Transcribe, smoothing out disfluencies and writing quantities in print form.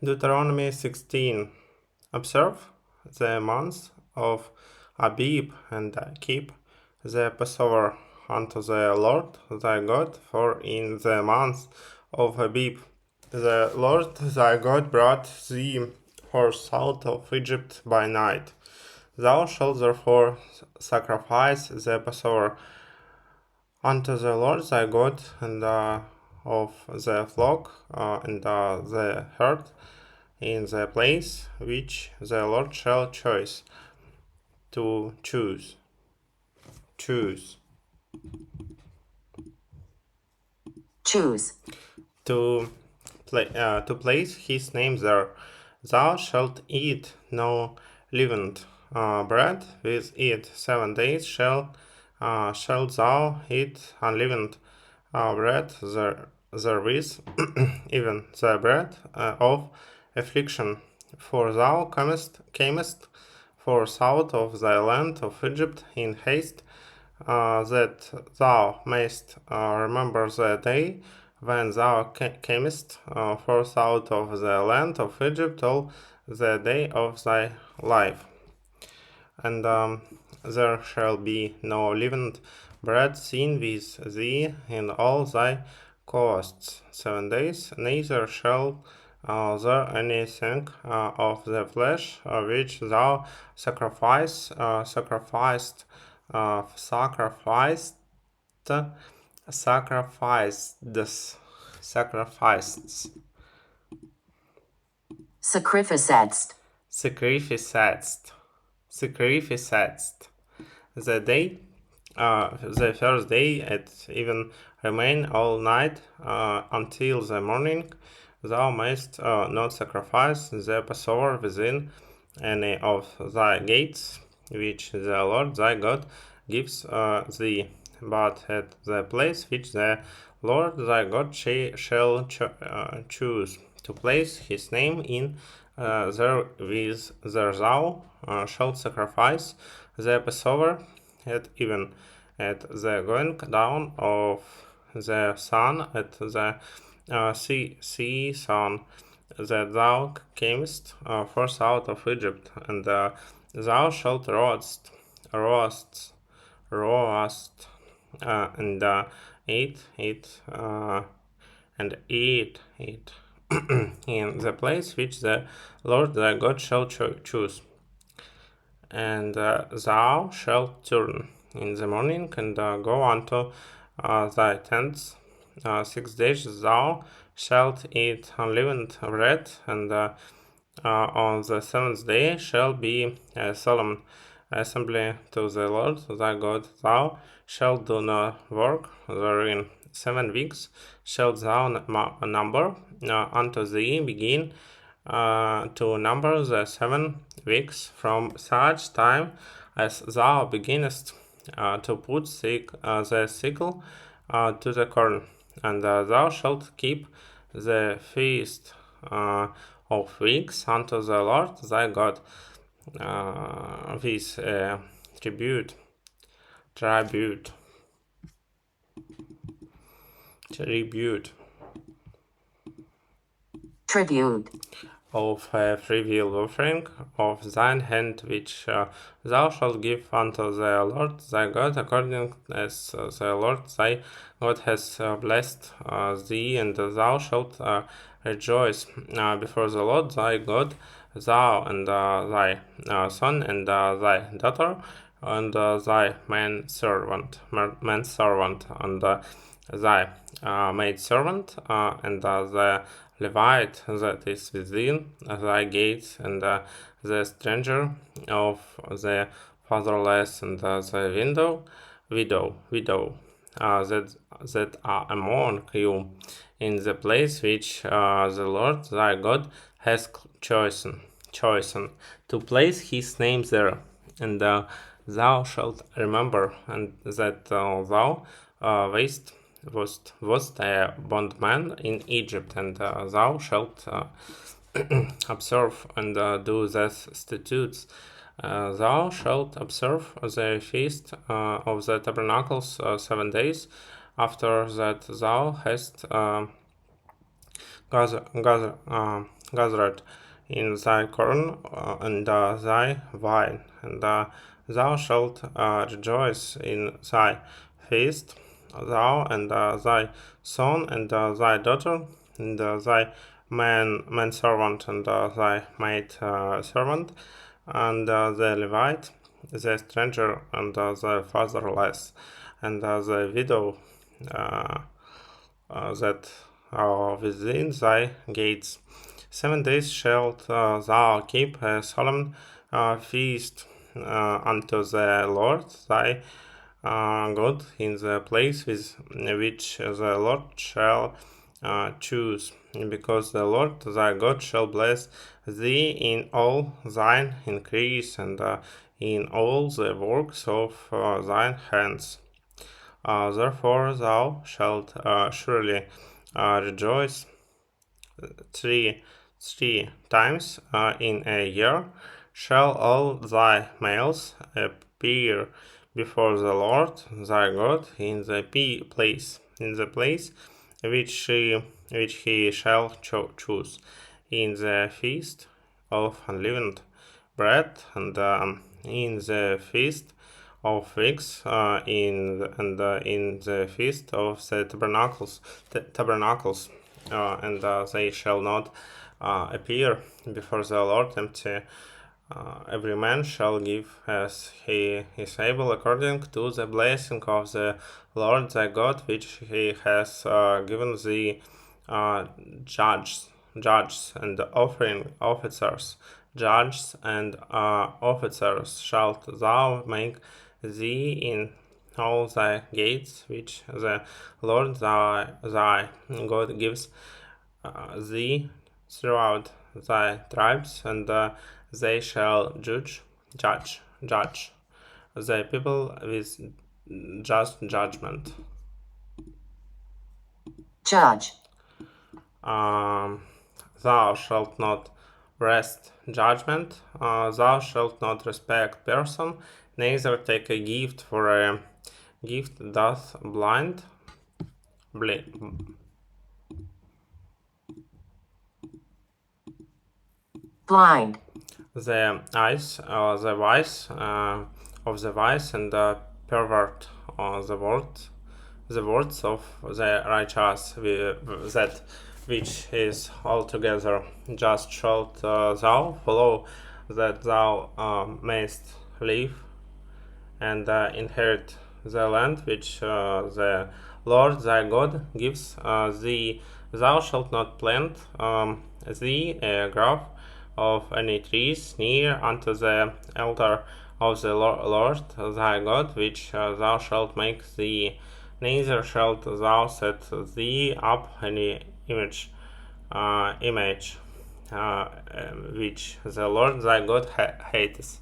Deuteronomy 16. Observe the month of Abib and keep the Passover unto the Lord thy God, for in the month of Abib the Lord thy God brought thee forth out of Egypt by night. Thou shalt therefore sacrifice the Passover unto the Lord thy God, and of the flock and the herd in the place which the Lord shall choose. Choose. To place his name there. Thou shalt eat no leavened bread with it. 7 days shalt thou eat unleavened bread therewith, even the bread of affliction. For thou camest forth out of thy land of Egypt in haste, that thou mayst remember the day when thou camest forth out of the land of Egypt all the day of thy life. And there shall be no leavened bread seen with thee in all thy coasts 7 days, neither shall there anything of the flesh which thou sacrificest the day, the first day at even remain all night until the morning. Thou mayst not sacrifice the Passover within any of thy gates, which the Lord thy God gives thee, but at the place which the Lord thy God shall choose to place his name in. There thou shalt sacrifice the Passover at even, at the going down of the sun, at the season, that thou camest forth out of Egypt, and thou shalt roast, and eat it, in the place which the Lord thy God shall choose. And thou shalt turn in the morning and go unto thy tents. 6 days thou shalt eat unleavened bread, and on the 7th day shall be a solemn assembly to the Lord thy God. Thou shalt do no work therein. 7 weeks shalt thou number unto thee, begin to number the 7 weeks from such time as thou beginnest to put the sickle to the corn. And thou shalt keep the feast of weeks unto the Lord thy God with tribute of a freewill offering of thine hand, which thou shalt give unto the Lord thy God, according as the Lord thy God has blessed thee, and thou shalt rejoice before the Lord thy God, thou and thy son and thy daughter, and thy manservant, and thy maidservant, and the Levite that is within thy gates, and the stranger of the fatherless, and the widow that are among you, in the place which the Lord thy God has chosen to place his name there. And thou shalt remember, and that thou wast a bondman in Egypt, and thou shalt observe and do these statutes. Thou shalt observe the Feast of the Tabernacles 7 days. After that thou hast gathered in thy corn and thy wine, and thou shalt rejoice in thy feast, thou and thy son and thy daughter, and thy manservant and thy maid servant, and the Levite, the stranger and the fatherless, and the widow that are within thy gates. 7 days shalt thou keep a solemn feast unto the Lord thy God in the place which the Lord shall choose, because the Lord thy God shall bless thee in all thine increase and in all the works of thine hands. Therefore thou shalt surely rejoice three times in a year. Shall all thy males appear before the Lord thy God in the place which he shall choose, in the feast of unleavened bread, and in the feast of weeks, in the feast of the tabernacles, and they shall not appear before the Lord empty. Every man shall give as he is able, according to the blessing of the Lord thy God, which he has given thee. Judges and offering officers, judges and officers shalt thou make thee in all thy gates, which the Lord thy God gives thee throughout thy tribes, and they shall judge the people with just judgment. Judge. Thou shalt not wrest judgment, thou shalt not respect person, neither take a gift, for a gift doth blind. Blind. The eyes, the wise of the wise, and pervert the words of the righteous, that which is altogether just shalt thou follow, that thou mayst live and inherit the land which the Lord thy God gives thee. Thou shalt not plant thee a grove of any trees near unto the altar of the Lord thy God, which thou shalt make thee, neither shalt thou set thee up any image which the Lord thy God hates.